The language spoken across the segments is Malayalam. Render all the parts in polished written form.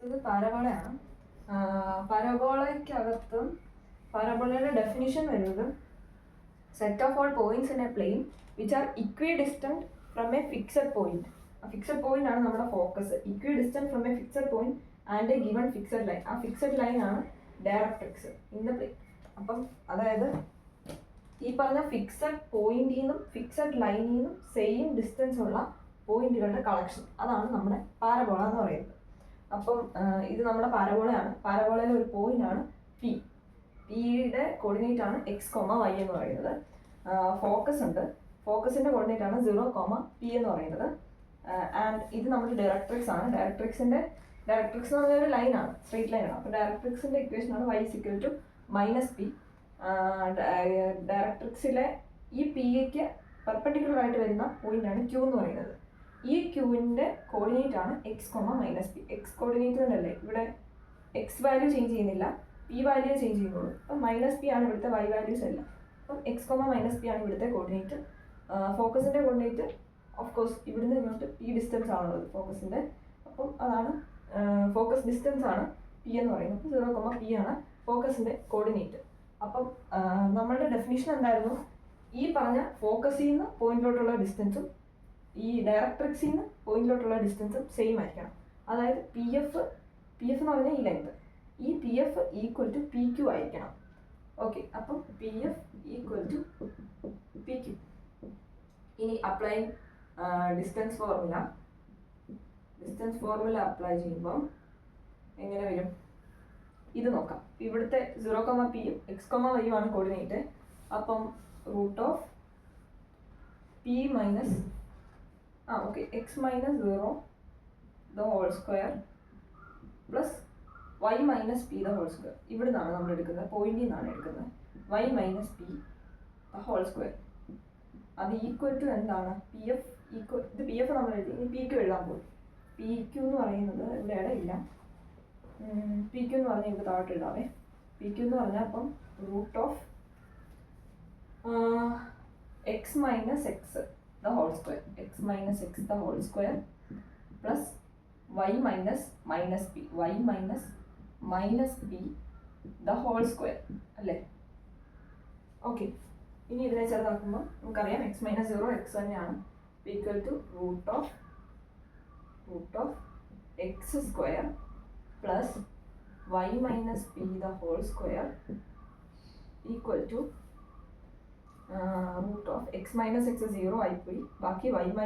ഇത് പരബോളയാണ്. പരബോളയ്ക്കകത്തും പരബോളയുടെ ഡെഫിനിഷൻ വരുന്നത് set of all points in a plane which are equidistant from a fixed point. ആ ഫിക്സഡ് പോയിന്റ് ആണ് നമ്മുടെ focus. Equidistant from a fixed point and a given fixed line. ആ ഫിക്സഡ് ലൈൻ ആണ് ഡയറക്ട്രിക്സ് ഇൻ ദ പ്ലെയിൻ. അപ്പം അതായത് ഈ പറഞ്ഞ ഫിക്സഡ് പോയിന്റിൽ നിന്നും ഫിക്സഡ് ലൈനിൽ നിന്നും സെയിം ഡിസ്റ്റൻസ് ഉള്ള പോയിന്റുകളുടെ കളക്ഷൻ, അതാണ് നമ്മുടെ പാരബോള എന്ന് പറയുന്നത്. അപ്പം ഇത് നമ്മുടെ പാരബോളയാണ്. പാരബോളയിലെ ഒരു പോയിന്റ് ആണ് പി. പിയുടെ കോർഡിനേറ്റ് ആണ് x,y എന്ന് പറയുന്നത്. ഫോക്കസ് ഉണ്ട്. ഫോക്കസിന്റെ കോർഡിനേറ്റ് ആണ് 0,p എന്ന് പറയുന്നത്. ആൻഡ് ഇത് നമ്മുടെ ഡയറക്ട്രിക്സ് ആണ്. ഡയറക്ട്രിക്സ് എന്ന് പറഞ്ഞ ഒരു ലൈനാണ്, സ്ട്രെയിറ്റ് ലൈനാണ്. അപ്പോൾ ഡയറക്ട്രിക്സിന്റെ ഇക്വേഷൻ ആണ് y =-p. ഡയറക്ട്രിക്സിലെ ഈ പിക്ക് പെർപെൻഡിക്കുലർ ആയിട്ട് വരുന്ന പോയിന്റ് ആണ് q എന്ന് പറയുന്നത്. ഈ ക്യൂവിൻ്റെ കോർഡിനേറ്റ് ആണ് x,-p. എക്സ് കോർഡിനേറ്റ് തന്നെയല്ലേ, ഇവിടെ എക്സ് വാല്യൂ ചേഞ്ച് ചെയ്യുന്നില്ല, പി വാല്യൂ ചേഞ്ച് ചെയ്യുന്നുള്ളൂ. അപ്പം -p ആണ് ഇവിടുത്തെ y വാല്യൂസ് എല്ലാം. അപ്പം x,-p ആണ് ഇവിടുത്തെ കോർഡിനേറ്റ്. ഫോക്കസിൻ്റെ കോർഡിനേറ്റ് ഓഫ് കോഴ്സ് ഇവിടുന്ന് ഇങ്ങോട്ട് p ഡിസ്റ്റൻസ് ആണുള്ളത് ഫോക്കസിൻ്റെ. അപ്പം അതാണ് ഫോക്കസ് ഡിസ്റ്റൻസ് ആണ് p എന്ന് പറയുന്നത്. അപ്പം 0,p ആണ് ഫോക്കസിൻ്റെ കോർഡിനേറ്റ്. അപ്പം നമ്മളുടെ ഡെഫിനിഷൻ എന്തായിരുന്നു? ഈ പറഞ്ഞ ഫോക്കസിൽ നിന്ന് പോയിന്റിലോട്ടുള്ള ഡിസ്റ്റൻസും ഈ ഡയറക്ട്രിക്സിൽ നിന്ന് പോയിന്റിലോട്ടുള്ള ഡിസ്റ്റൻസും സെയിം ആയിരിക്കണം. അതായത് പി എഫ് എന്ന് പറഞ്ഞാൽ ഈ ലെങ്ത്, ഈ പി എഫ് =PQ ആയിരിക്കണം. ഓക്കെ, അപ്പം PF =PQ. ഇനി അപ്ലൈ ഡിസ്റ്റൻസ് ഫോർമുല അപ്ലൈ ചെയ്യുമ്പം എങ്ങനെ വരും ഇത് നോക്കാം. ഇവിടുത്തെ 0,p യും x,y ആണ് കോർഡിനേറ്റ്. അപ്പം √p x - 0 the whole square plus y - p the whole square. ഇവിടെ നിന്നാണ് നമ്മൾ എടുക്കുന്നത്, പോയിന്റിൽ നിന്നാണ് എടുക്കുന്നത്. y - p the whole square അത് ഈക്വൽ ടു എന്താണ്? ഇത് PF നമ്മൾ എഴുതി. ഇനി PQ എഴുതാൻ പോകും. PQ എന്ന് പറയുന്നത് ഇവിടെ ഇടയില്ല. PQ എന്ന് പറഞ്ഞാൽ ഇവിടെ താഴോട്ട് എഴുതാവേ. PQ എന്ന് പറഞ്ഞാൽ അപ്പം x - x the whole square, x - x the whole square plus y - p the whole square അല്ലേ? ഓക്കെ, ഇനി ഇതിനെ ചെറുതാക്കുമ്പോൾ നമുക്കറിയാം x - 0 x തന്നെയാണ്. Equal to √x square plus y - p the whole square equal to √x - x 0 ആയിപ്പോയി, ബാക്കി y -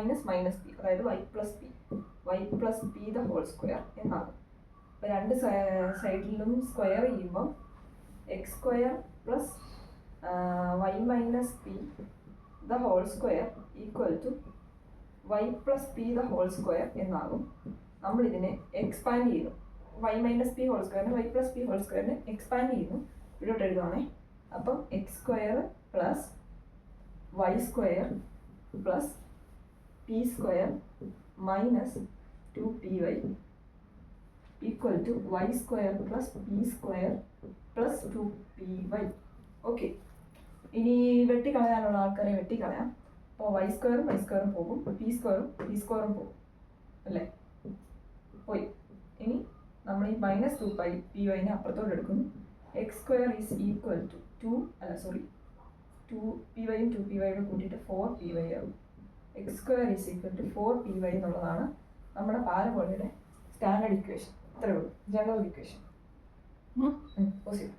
p, അതായത് y plus p the whole square എന്നാണ്. അപ്പോൾ രണ്ട് സൈഡിലും സ്ക്വയർ ചെയ്യുമ്പോൾ x square plus y - p the whole square equal to y plus p the whole square എന്നാകും. നമ്മളിതിനെ എക്സ്പാൻഡ് ചെയ്യുന്നു. y - p whole square y plus p whole square expand ചെയ്യുന്നു. ഇവിടോട്ട് എഴുതുവാണേ. അപ്പം x square plus y square plus p square minus 2py equal to y square plus p square plus 2py. Okay, ഇനി വെട്ടിക്കളയാനുള്ള ആൾക്കാരെ വെട്ടിക്കളയാം. അപ്പോൾ y സ്ക്വയറും പോകും, p സ്ക്വയറും പോകും അല്ലേ? പോയി. ഇനി നമ്മൾ ഈ -2py അപ്പുറത്തോട്ട് എടുക്കുന്നു. x square is equal to 2py യും 2py കൂട്ടിയിട്ട് 4py ആകും. x square is equal to 4py എന്നുള്ളതാണ് നമ്മുടെ പാരബോളയുടെ സ്റ്റാൻഡേർഡ് ഇക്വേഷൻ. ഇത്രയേ ഉള്ളൂ, ജനറൽ ഇക്വേഷൻ. പോസിബിൾ.